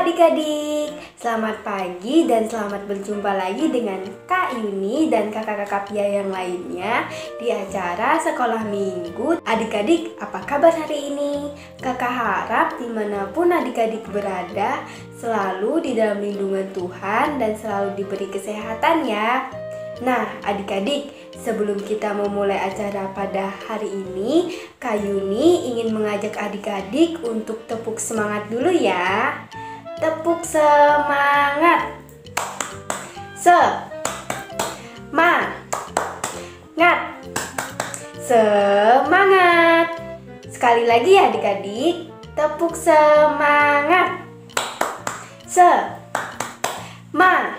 adik-adik, selamat pagi dan selamat berjumpa lagi dengan Kak Yuni dan kakak-kakak Pia yang lainnya di acara Sekolah Minggu. Adik-adik, apa kabar hari ini? Kakak harap dimanapun adik-adik berada selalu di dalam lindungan Tuhan dan selalu diberi kesehatan ya. Nah, adik-adik, sebelum kita memulai acara pada hari ini, Kak Yuni ingin mengajak adik-adik untuk tepuk semangat dulu ya. Tepuk semangat. Semangat. Semangat. Sekali lagi ya adik-adik, tepuk semangat. Semangat.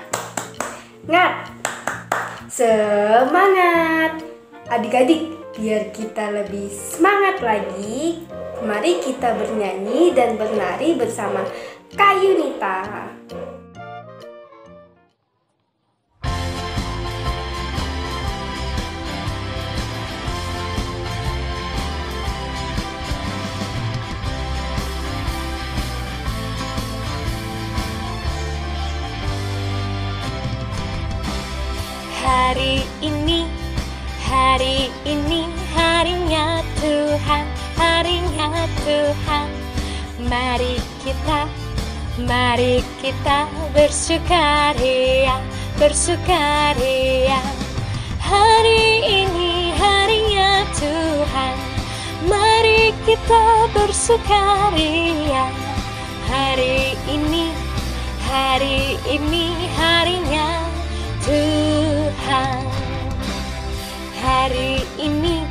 Semangat. Adik-adik, biar kita lebih semangat lagi, mari kita bernyanyi dan bernari bersama Kak Yunita. Hari ini harinya Tuhan, harinya Tuhan. Mari kita bersukaria, bersukaria. Hari ini harinya Tuhan, mari kita bersukaria. Hari ini harinya Tuhan. Hari ini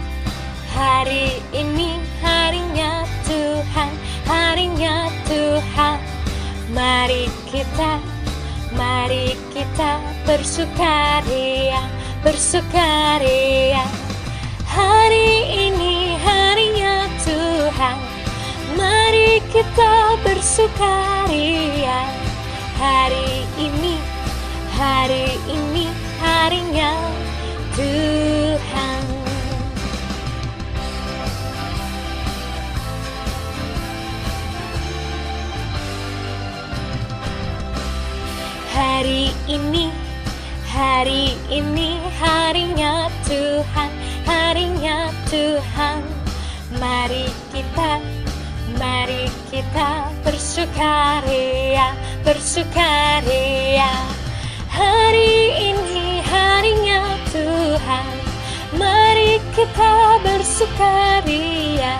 harinya Tuhan, harinya Tuhan. Mari kita bersukaria, bersukaria. Hari ini harinya Tuhan, mari kita bersukaria. Hari ini harinya Tuhan. Hari ini harinya Tuhan, harinya Tuhan. Mari kita bersukaria, bersukaria. Hari ini harinya Tuhan, mari kita bersukaria.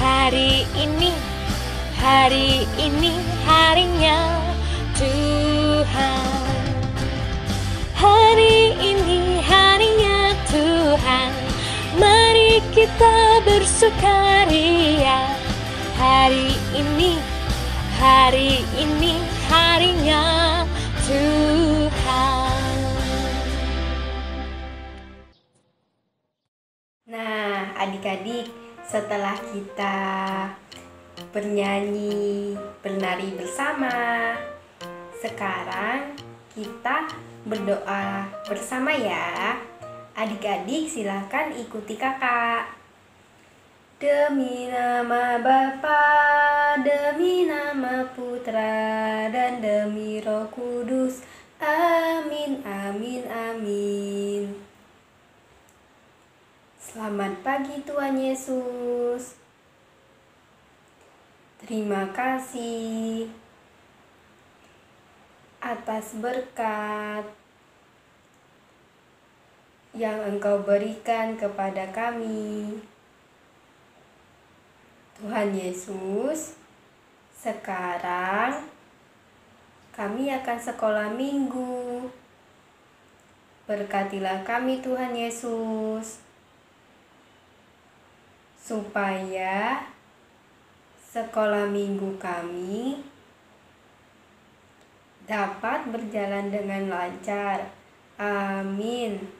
Hari ini harinya Tuhan. Hari ini harinya Tuhan, mari kita bersukaria. Hari ini harinya Tuhan. Nah, adik-adik, setelah kita bernyanyi, bernari bersama, sekarang kita berdoa bersama ya. Adik-adik silakan ikuti kakak. Demi nama Bapa, demi nama Putra, dan demi Roh Kudus. Amin, amin, amin. Selamat pagi Tuhan Yesus. Terima kasih atas berkat yang Engkau berikan kepada kami. Tuhan Yesus, sekarang kami akan sekolah minggu. Berkatilah kami Tuhan Yesus, supaya sekolah minggu kami dapat berjalan dengan lancar. Amin.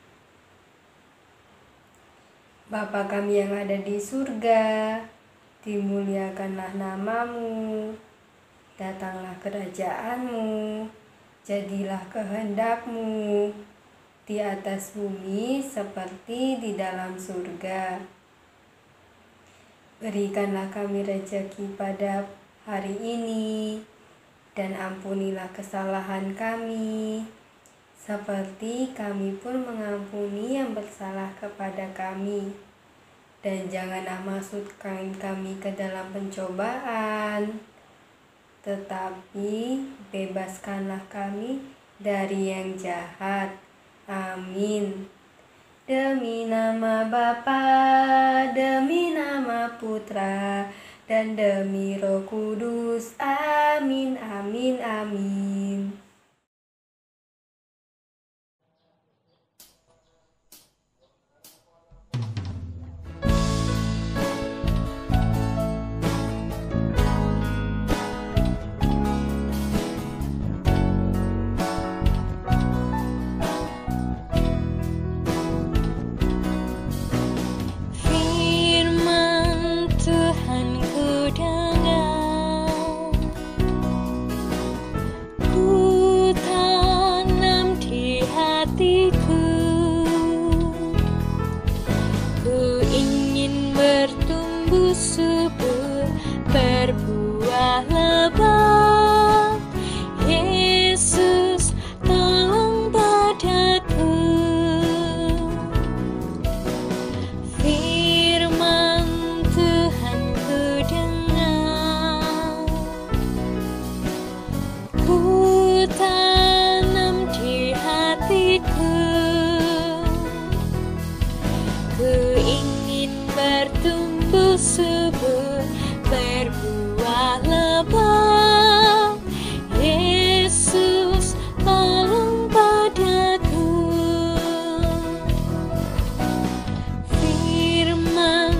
Bapa kami yang ada di surga, dimuliakanlah namamu, datanglah kerajaanmu, jadilah kehendakmu di atas bumi seperti di dalam surga. Berikanlah kami rezeki pada hari ini, dan ampunilah kesalahan kami, seperti kami pun mengampuni yang bersalah kepada kami. Dan janganlah masukkan kami ke dalam pencobaan, tetapi bebaskanlah kami dari yang jahat. Amin. Demi nama Bapa, demi nama Putra, dan demi Roh Kudus. Amin, amin, amin. Firman Tuhan ku dengar, ku tanam di hatiku. Ku ingin bertumbuh subur, berbuah lebat. Yesus, tolong padaku. Firman Tuhan ku dengar, ku tanam di hatiku. Ku ingin bertumbuh subur, berbuah lebat. Yesus, tolong padaku. Firman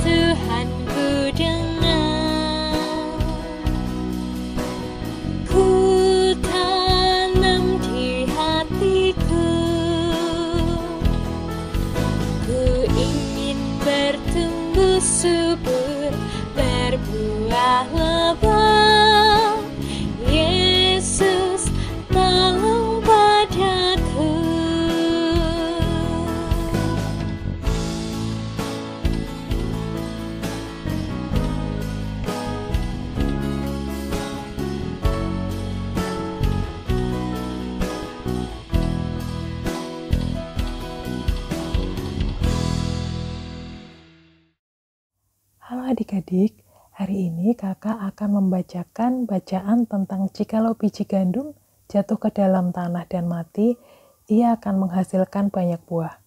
Tuhan ku dengar, ku tanam di hatiku. Ku ingin bertumbuh subur, berbuah lebat. Yesus, tolong padaku. Halo adik-adik, hari ini kakak akan membacakan bacaan tentang jikalau biji gandum jatuh ke dalam tanah dan mati, ia akan menghasilkan banyak buah.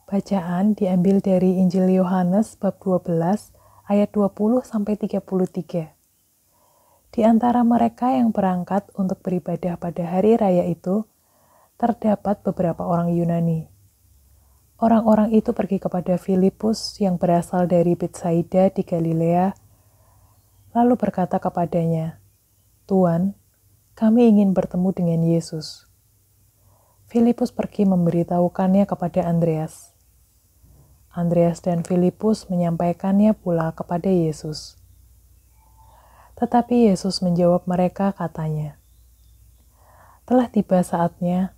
Bacaan diambil dari Injil Yohanes bab 12 ayat 20-33. Di antara mereka yang berangkat untuk beribadah pada hari raya itu, terdapat beberapa orang Yunani. Orang-orang itu pergi kepada Filipus yang berasal dari Betsaida di Galilea, lalu berkata kepadanya, "Tuan, kami ingin bertemu dengan Yesus." Filipus pergi memberitahukannya kepada Andreas. Andreas dan Filipus menyampaikannya pula kepada Yesus. Tetapi Yesus menjawab mereka katanya, "Telah tiba saatnya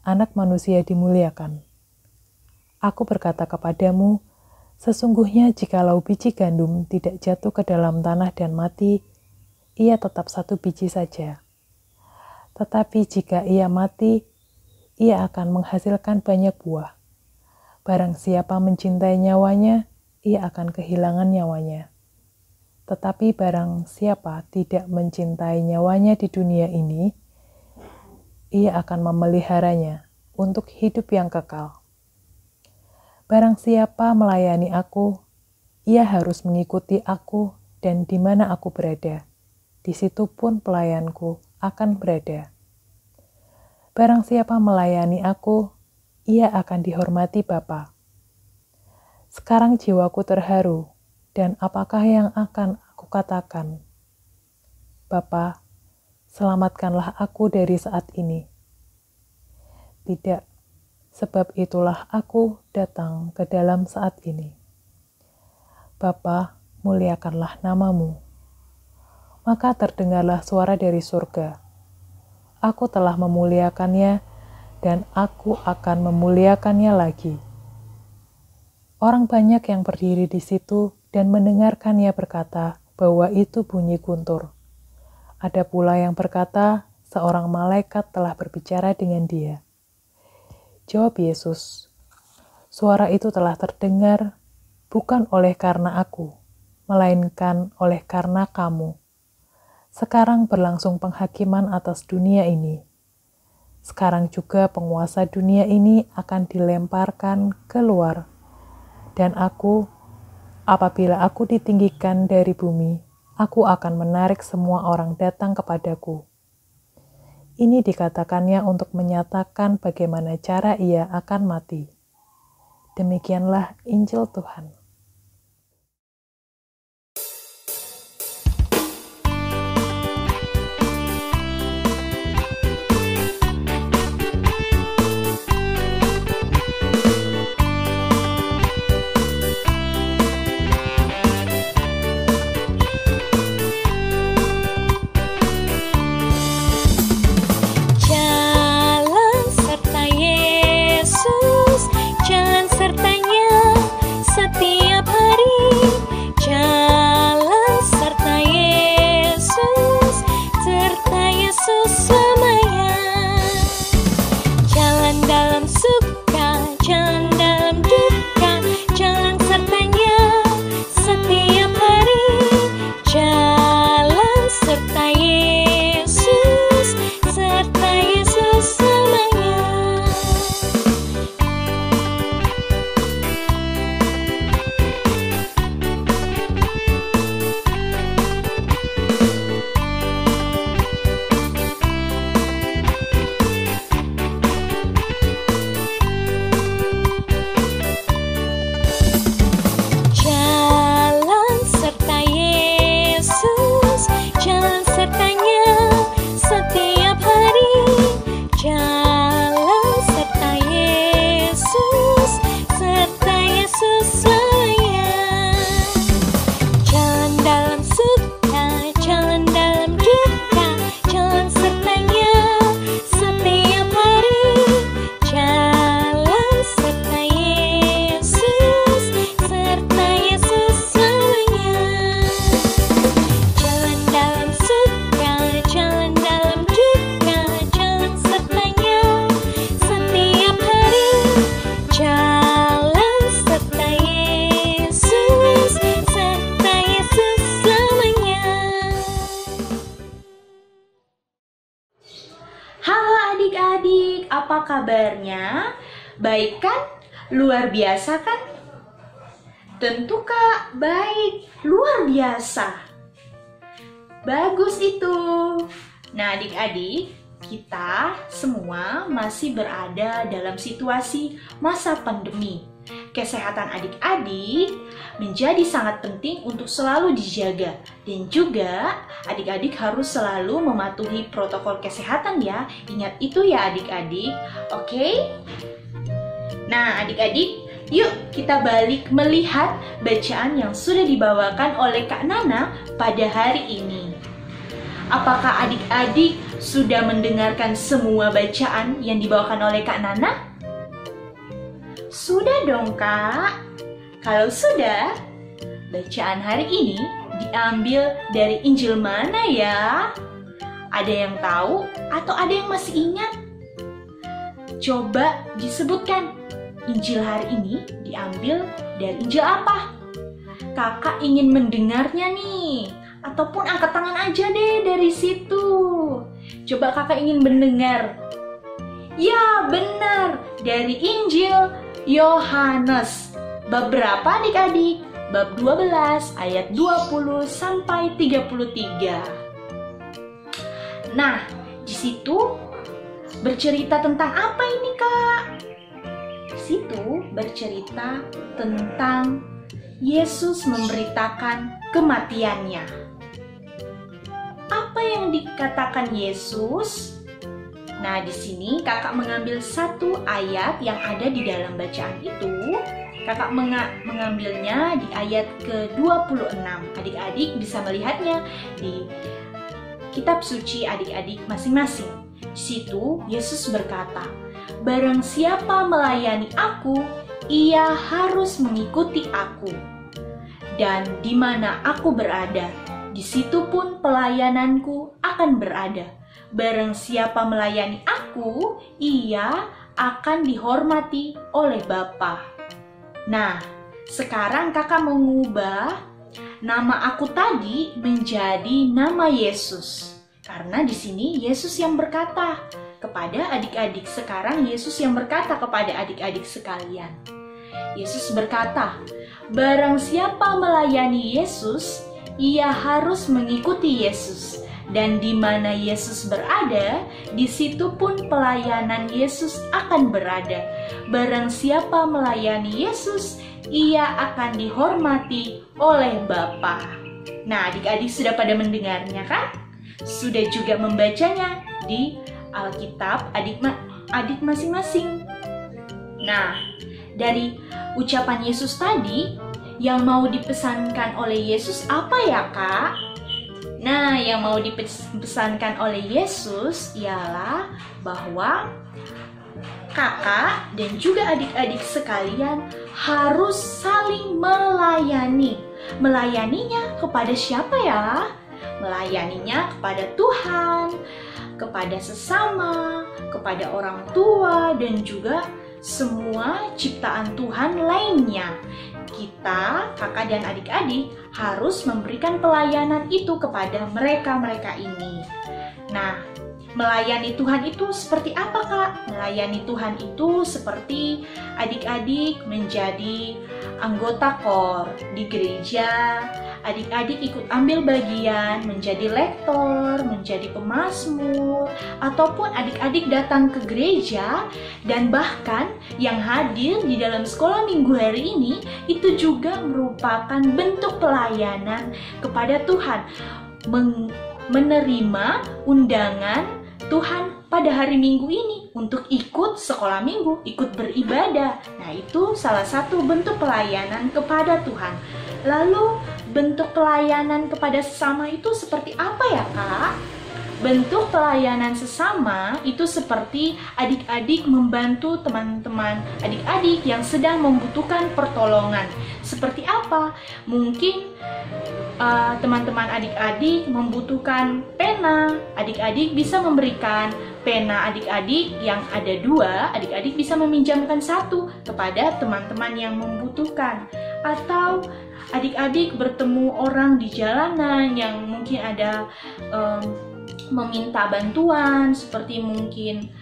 Anak Manusia dimuliakan. Aku berkata kepadamu, sesungguhnya jikalau biji gandum tidak jatuh ke dalam tanah dan mati, ia tetap satu biji saja. Tetapi jika ia mati, ia akan menghasilkan banyak buah. Barang siapa mencintai nyawanya, ia akan kehilangan nyawanya. Tetapi barang siapa tidak mencintai nyawanya di dunia ini, ia akan memeliharanya untuk hidup yang kekal. Barang siapa melayani aku, ia harus mengikuti aku, dan di mana aku berada, di situ pun pelayanku akan berada. Barang siapa melayani aku, ia akan dihormati Bapa. Sekarang jiwaku terharu, dan apakah yang akan aku katakan? Bapa, selamatkanlah aku dari saat ini. Tidak, sebab itulah aku datang ke dalam saat ini. Bapa, muliakanlah namamu. Maka terdengarlah suara dari surga. Aku telah memuliakannya, dan aku akan memuliakannya lagi. Orang banyak yang berdiri di situ dan mendengarkannya berkata bahwa itu bunyi guntur. Ada pula yang berkata, seorang malaikat telah berbicara dengan dia. Jawab Yesus, suara itu telah terdengar bukan oleh karena aku, melainkan oleh karena kamu. Sekarang berlangsung penghakiman atas dunia ini. Sekarang juga penguasa dunia ini akan dilemparkan keluar. Dan aku, apabila aku ditinggikan dari bumi, aku akan menarik semua orang datang kepadaku. Ini dikatakannya untuk menyatakan bagaimana cara ia akan mati. Demikianlah Injil Tuhan. Jalan serta Yesus, jalan sertanya setiap hari. Jalan serta Yesus, serta Yesus selamanya. Jalan dalam suka, jalan dalam duka, jalan sertanya setiap hari. Jalan serta Yesus, serta Yesus selamanya. Jalan serta Yesus, jalan sertanya setiap hari. Jalan serta Yesus, serta Yesus selamanya. Jalan dalam suka, jalan dalam duka, jalan sertanya setiap hari. Jalan serta Yesus, serta Yesus selamanya. Jalan dalam suka, jalan dalam duka, jalan sertanya setiap hari. Jalan serta Yesus, serta Yesus selamanya. Halo adik-adik, apa kabarnya? Baik kan? Luar biasa kan? Tentu Kak, baik, luar biasa. Bagus itu. Nah adik-adik, kita semua masih berada dalam situasi masa pandemi. Kesehatan adik-adik menjadi sangat penting untuk selalu dijaga. Dan juga adik-adik harus selalu mematuhi protokol kesehatan ya. Ingat itu ya adik-adik, oke? Nah adik-adik, yuk kita balik melihat bacaan yang sudah dibawakan oleh Kak Nana pada hari ini. Apakah adik-adik sudah mendengarkan semua bacaan yang dibawakan oleh Kak Nana? Sudah dong Kak. Kalau sudah, bacaan hari ini diambil dari Injil mana ya? Ada yang tahu atau ada yang masih ingat? Coba disebutkan, Injil hari ini diambil dari Injil apa? Kakak ingin mendengarnya nih. Ataupun angkat tangan aja deh dari situ. Coba kakak ingin mendengar. Ya benar, dari Injil Yohanes. Bab berapa adik-adik? Bab 12 ayat 20 sampai 33. Nah, di situ bercerita tentang apa ini Kak? Di situ bercerita tentang Yesus memberitakan kematiannya. Apa yang dikatakan Yesus? Nah, di sini kakak mengambil satu ayat yang ada di dalam bacaan itu. Kakak mengambilnya di ayat ke-26. Adik-adik bisa melihatnya di kitab suci adik-adik masing-masing. Di situ Yesus berkata, "Barang siapa melayani aku, ia harus mengikuti aku. Dan di mana aku berada, di situ pun pelayananku akan berada. Barang siapa melayani aku, ia akan dihormati oleh Bapa. Nah, sekarang kakak mengubah nama aku tadi menjadi nama Yesus. Karena di sini Yesus yang berkata kepada adik-adik. Sekarang Yesus yang berkata kepada adik-adik sekalian. Yesus berkata, barang siapa melayani Yesus, ia harus mengikuti Yesus. Dan di mana Yesus berada, di situ pun pelayanan Yesus akan berada. Barang siapa melayani Yesus, ia akan dihormati oleh Bapa. Nah, adik-adik sudah pada mendengarnya kan? Sudah juga membacanya di Alkitab adik masing-masing. Nah, dari ucapan Yesus tadi, yang mau dipesankan oleh Yesus apa ya, Kak? Nah, yang mau dipesankan oleh Yesus ialah bahwa kakak dan juga adik-adik sekalian harus saling melayani. Melayaninya kepada siapa ya? Melayaninya kepada Tuhan, kepada sesama, kepada orang tua, dan juga semua ciptaan Tuhan lainnya. Kita, kakak dan adik-adik, harus memberikan pelayanan itu kepada mereka-mereka ini. Nah, melayani Tuhan itu seperti apa, Kak? Melayani Tuhan itu seperti adik-adik menjadi anggota KOR di gereja. Adik-adik ikut ambil bagian menjadi lektor, menjadi pemazmur, ataupun adik-adik datang ke gereja, dan bahkan yang hadir di dalam sekolah minggu hari ini itu juga merupakan bentuk pelayanan kepada Tuhan, menerima undangan Tuhan pada hari Minggu ini untuk ikut sekolah minggu, ikut beribadah. Nah, itu salah satu bentuk pelayanan kepada Tuhan. Lalu bentuk pelayanan kepada sesama itu seperti apa ya, Kak? Bentuk pelayanan sesama itu seperti adik-adik membantu teman-teman adik-adik yang sedang membutuhkan pertolongan. Seperti apa? Mungkin teman-teman adik-adik membutuhkan pena, adik-adik bisa memberikan pena adik-adik yang ada 2, adik-adik bisa meminjamkan 1 kepada teman-teman yang membutuhkan. Atau adik-adik bertemu orang di jalanan yang mungkin ada meminta bantuan, seperti mungkin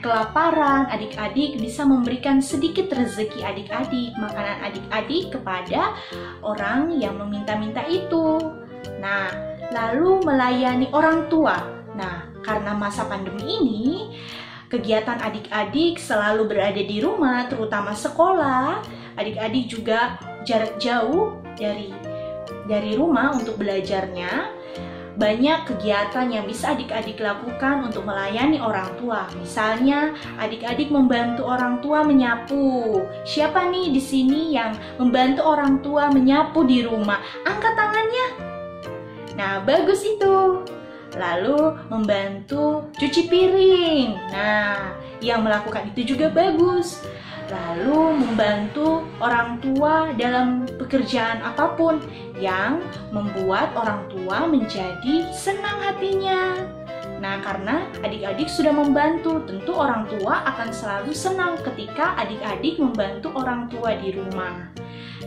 kelaparan, adik-adik bisa memberikan sedikit rezeki adik-adik, makanan adik-adik kepada orang yang meminta-minta itu. Nah, lalu melayani orang tua. Nah, karena masa pandemi ini, kegiatan adik-adik selalu berada di rumah, terutama sekolah. Adik-adik juga jarak jauh dari rumah untuk belajarnya. Banyak kegiatan yang bisa adik-adik lakukan untuk melayani orang tua. Misalnya, adik-adik membantu orang tua menyapu. Siapa nih di sini yang membantu orang tua menyapu di rumah? Angkat tangannya. Nah, bagus itu. Lalu membantu cuci piring. Nah, yang melakukan itu juga bagus. Lalu membantu orang tua dalam pekerjaan apapun yang membuat orang tua menjadi senang hatinya. Nah, karena adik-adik sudah membantu, tentu orang tua akan selalu senang ketika adik-adik membantu orang tua di rumah.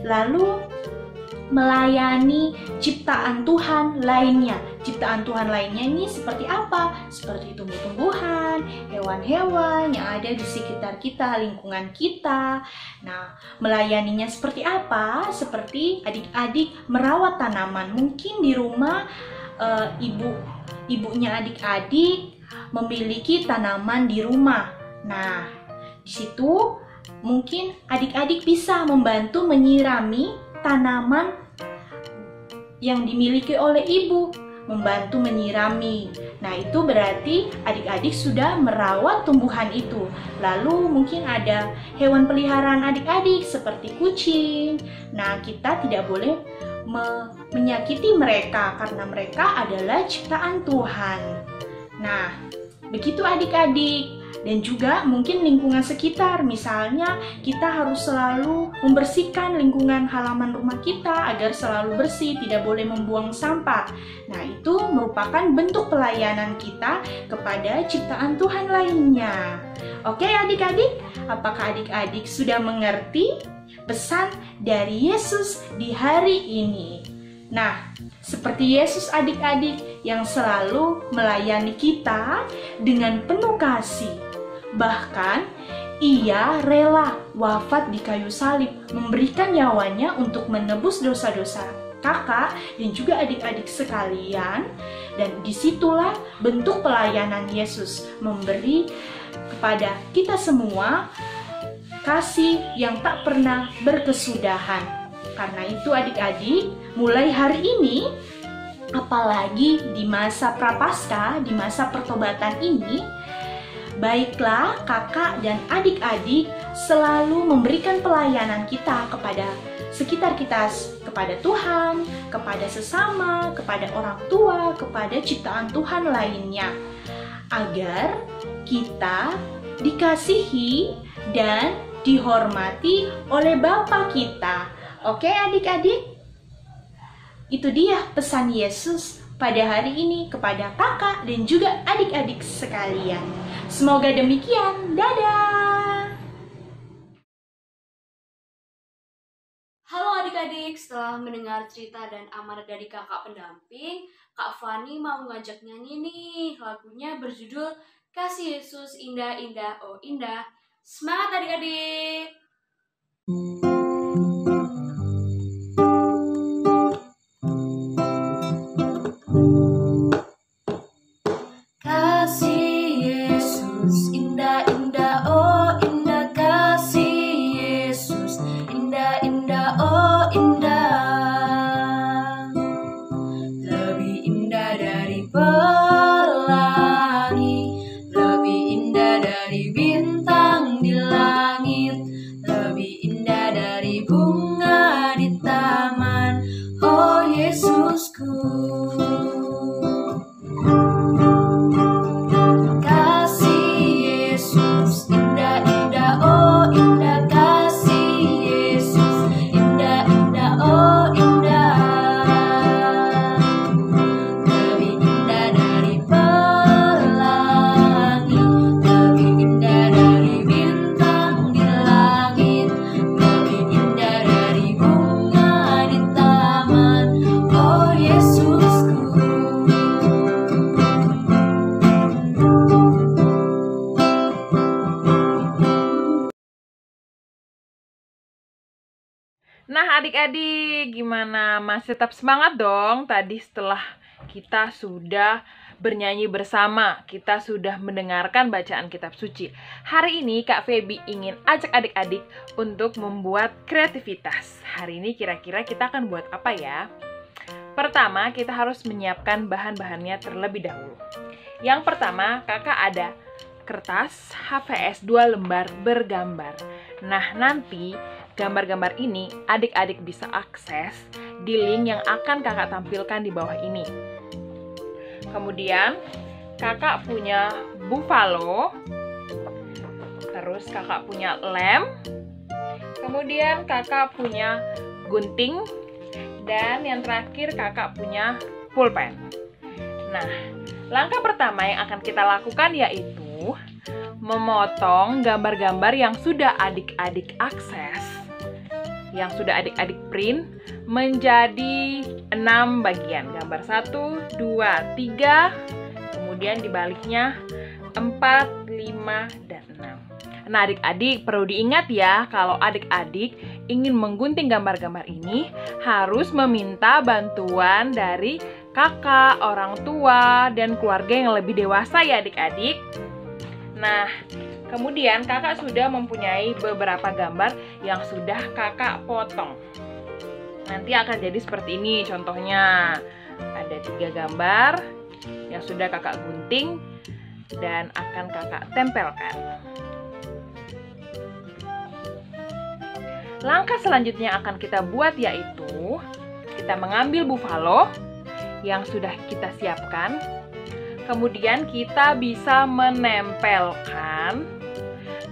Lalu melayani ciptaan Tuhan lainnya. Ciptaan Tuhan lainnya ini seperti apa? Seperti tumbuh-tumbuhan, hewan-hewan yang ada di sekitar kita, lingkungan kita. Nah, melayaninya seperti apa? Seperti adik-adik merawat tanaman. Mungkin di rumah ibunya adik-adik memiliki tanaman di rumah. Nah, di situ mungkin adik-adik bisa membantu menyirami tanaman yang dimiliki oleh ibu, membantu menyirami. Nah, itu berarti adik-adik sudah merawat tumbuhan itu. Lalu mungkin ada hewan peliharaan adik-adik seperti kucing. Nah, kita tidak boleh menyakiti mereka karena mereka adalah ciptaan Tuhan. Nah, begitu adik-adik. Dan juga mungkin lingkungan sekitar, misalnya kita harus selalu membersihkan lingkungan halaman rumah kita agar selalu bersih, tidak boleh membuang sampah. Nah, itu merupakan bentuk pelayanan kita kepada ciptaan Tuhan lainnya. Oke adik-adik, apakah adik-adik sudah mengerti pesan dari Yesus di hari ini? Nah, seperti Yesus adik-adik yang selalu melayani kita dengan penuh kasih. Bahkan, ia rela wafat di kayu salib, memberikan nyawanya untuk menebus dosa-dosa kakak dan juga adik-adik sekalian. Dan disitulah bentuk pelayanan Yesus, memberi kepada kita semua kasih yang tak pernah berkesudahan. Karena itu adik-adik, mulai hari ini, apalagi di masa prapaskah, di masa pertobatan ini, baiklah kakak dan adik-adik selalu memberikan pelayanan kita kepada sekitar kita, kepada Tuhan, kepada sesama, kepada orang tua, kepada ciptaan Tuhan lainnya, agar kita dikasihi dan dihormati oleh Bapa kita. Oke adik-adik? Itu dia pesan Yesus pada hari ini kepada kakak dan juga adik-adik sekalian. Semoga demikian. Dadah! Halo adik-adik, setelah mendengar cerita dan amanat dari kakak pendamping, Kak Fani mau ngajak nyanyi nih. Lagunya berjudul Kasih Yesus Indah Indah Oh Indah. Semangat adik-adik! Kasih Yesus indah-indah oh indah, kasih Yesus indah-indah oh indah, lebih indah dari pelangi, lebih indah dari bintang di langit, lebih indah dari bunga di taman, oh Yesusku. Nah adik-adik, gimana? Masih tetap semangat dong? Tadi setelah kita sudah bernyanyi bersama, kita sudah mendengarkan bacaan kitab suci. Hari ini Kak Feby ingin ajak adik-adik untuk membuat kreativitas. Hari ini kira-kira kita akan buat apa ya? Pertama, kita harus menyiapkan bahan-bahannya terlebih dahulu. Yang pertama, kakak ada kertas HVS 2 lembar bergambar. Nah, nanti gambar-gambar ini adik-adik bisa akses di link yang akan kakak tampilkan di bawah ini. Kemudian kakak punya buffalo, terus kakak punya lem, kemudian kakak punya gunting, dan yang terakhir kakak punya pulpen. Nah, langkah pertama yang akan kita lakukan yaitu memotong gambar-gambar yang sudah adik-adik akses, yang sudah adik-adik print menjadi 6 bagian. Gambar 1, 2, 3, kemudian dibaliknya 4, 5, dan 6. Nah adik-adik perlu diingat ya, kalau adik-adik ingin menggunting gambar-gambar ini harus meminta bantuan dari kakak, orang tua, dan keluarga yang lebih dewasa ya adik-adik. Nah, kemudian kakak sudah mempunyai beberapa gambar yang sudah kakak potong. Nanti akan jadi seperti ini contohnya. Ada 3 gambar yang sudah kakak gunting dan akan kakak tempelkan. Langkah selanjutnya akan kita buat yaitu kita mengambil buffalo yang sudah kita siapkan. Kemudian kita bisa menempelkan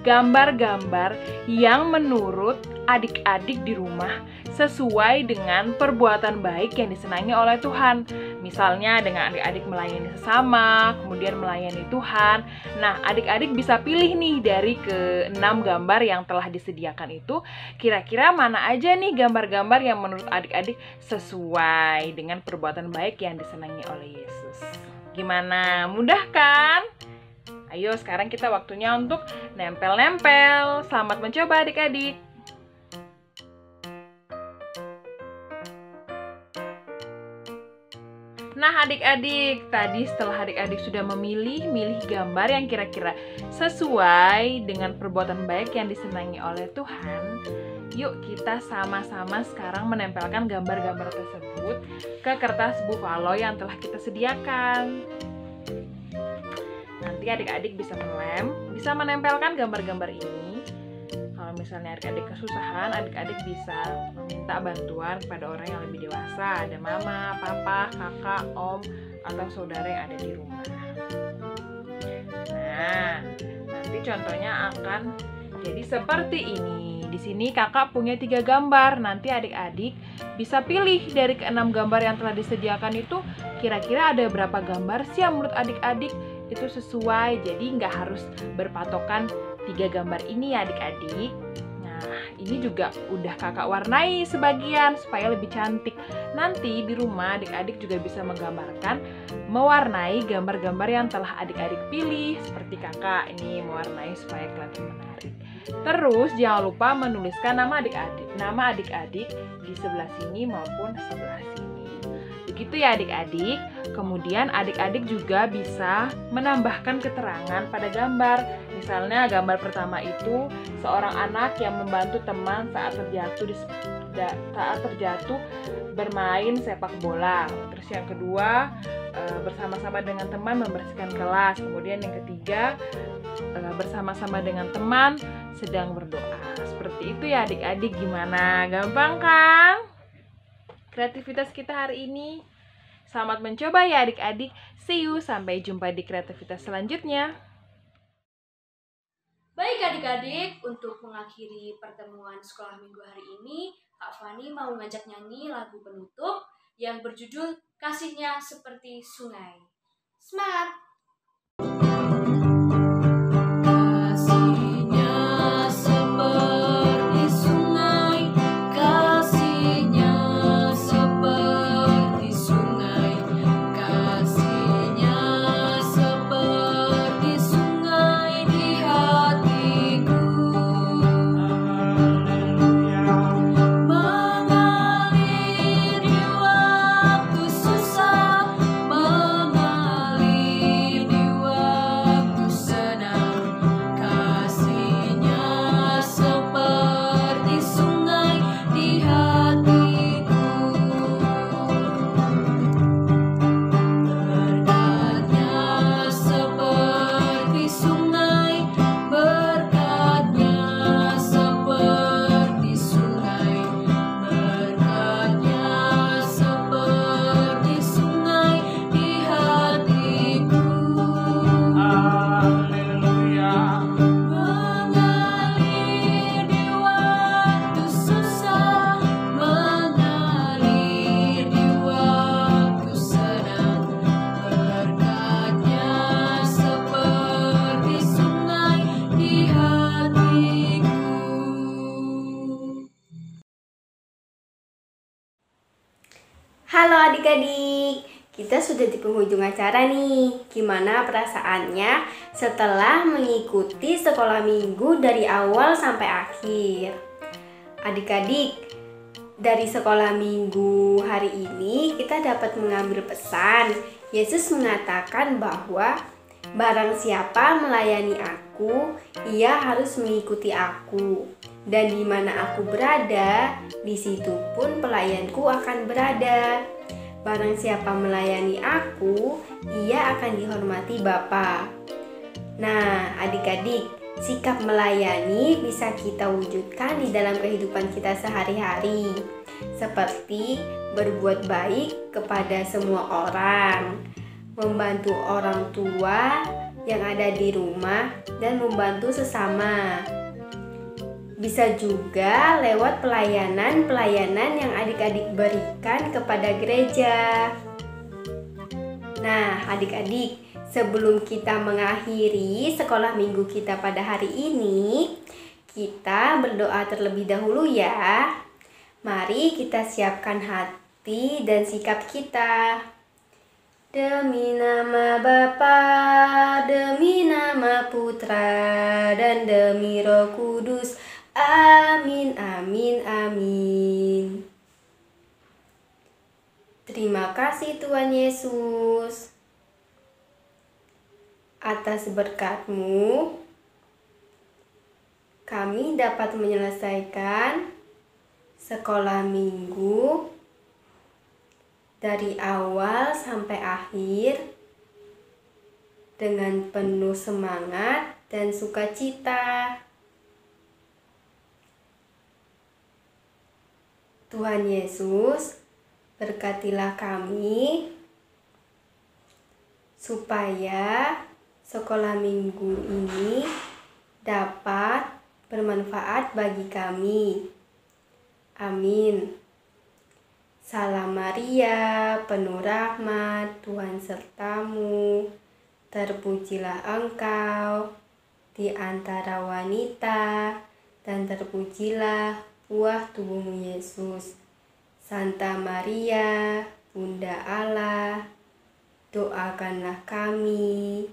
gambar-gambar yang menurut adik-adik di rumah sesuai dengan perbuatan baik yang disenangi oleh Tuhan. Misalnya dengan adik-adik melayani sesama, kemudian melayani Tuhan. Nah, adik-adik bisa pilih nih dari ke-6 gambar yang telah disediakan itu, kira-kira mana aja nih gambar-gambar yang menurut adik-adik sesuai dengan perbuatan baik yang disenangi oleh Yesus. Gimana? Mudah kan? Ayo sekarang kita waktunya untuk nempel-nempel. Selamat mencoba adik-adik. Nah adik-adik, tadi setelah adik-adik sudah memilih gambar yang kira-kira sesuai dengan perbuatan baik yang disenangi oleh Tuhan, yuk kita sama-sama sekarang menempelkan gambar-gambar tersebut ke kertas buffalo yang telah kita sediakan. Nanti adik-adik bisa menempelkan gambar-gambar ini. Kalau misalnya adik-adik kesusahan, adik-adik bisa meminta bantuan kepada orang yang lebih dewasa. Ada mama, papa, kakak, om, atau saudara yang ada di rumah. Nah, nanti contohnya akan jadi seperti ini. Di sini kakak punya 3 gambar. Nanti adik-adik bisa pilih dari ke-6 gambar yang telah disediakan itu, kira-kira ada berapa gambar sih yang menurut adik-adik itu sesuai. Jadi nggak harus berpatokan 3 gambar ini ya adik-adik. Nah, ini juga udah kakak warnai sebagian supaya lebih cantik. Nanti di rumah adik-adik juga bisa mewarnai gambar-gambar yang telah adik-adik pilih. Seperti kakak ini mewarnai supaya kelihatan menarik. Terus jangan lupa menuliskan nama adik-adik di sebelah sini maupun sebelah sini. Begitu ya adik-adik. Kemudian adik-adik juga bisa menambahkan keterangan pada gambar. Misalnya gambar pertama itu seorang anak yang membantu teman saat terjatuh bermain sepak bola. Terus yang kedua bersama-sama dengan teman membersihkan kelas. Kemudian yang ketiga bersama-sama dengan teman sedang berdoa. Seperti itu ya adik-adik. Gimana? Gampang kan? Kreativitas kita hari ini. Selamat mencoba ya adik-adik. See you, sampai jumpa di kreativitas selanjutnya. Baik adik-adik, untuk mengakhiri pertemuan sekolah minggu hari ini, Kak Fani mau ngajak nyanyi lagu penutup yang berjudul Kasihnya Seperti Sungai. Semangat! Halo adik-adik, kita sudah di penghujung acara nih. Gimana perasaannya setelah mengikuti sekolah minggu dari awal sampai akhir? Adik-adik, dari sekolah minggu hari ini kita dapat mengambil pesan. Yesus mengatakan bahwa barang siapa melayani aku, ia harus mengikuti aku. Dan di mana aku berada, di situ pun pelayanku akan berada. Barang siapa melayani aku, ia akan dihormati Bapa. Nah, adik-adik, sikap melayani bisa kita wujudkan di dalam kehidupan kita sehari-hari. Seperti berbuat baik kepada semua orang, membantu orang tua yang ada di rumah, dan membantu sesama. Bisa juga lewat pelayanan-pelayanan yang adik-adik berikan kepada gereja. Nah, adik-adik, sebelum kita mengakhiri sekolah minggu kita pada hari ini, kita berdoa terlebih dahulu ya. Mari kita siapkan hati dan sikap kita. Demi nama Bapa, demi nama Putra, dan demi Roh Kudus. Amin, amin, amin. Terima kasih Tuhan Yesus atas berkat-Mu. Kami dapat menyelesaikan sekolah minggu dari awal sampai akhir dengan penuh semangat dan sukacita. Tuhan Yesus, berkatilah kami supaya sekolah minggu ini dapat bermanfaat bagi kami. Amin. Salam Maria, penuh rahmat, Tuhan sertamu. Terpujilah engkau di antara wanita, dan terpujilah buah tubuhmu Yesus. Santa Maria, Bunda Allah, doakanlah kami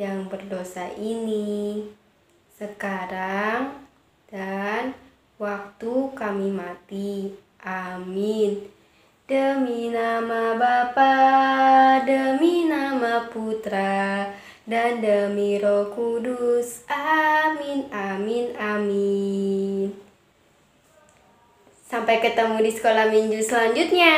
yang berdosa ini sekarang dan waktu kami mati. Amin. Demi nama Bapa, demi nama Putra, dan demi Roh Kudus. Amin, amin, amin. Sampai ketemu di sekolah minggu selanjutnya.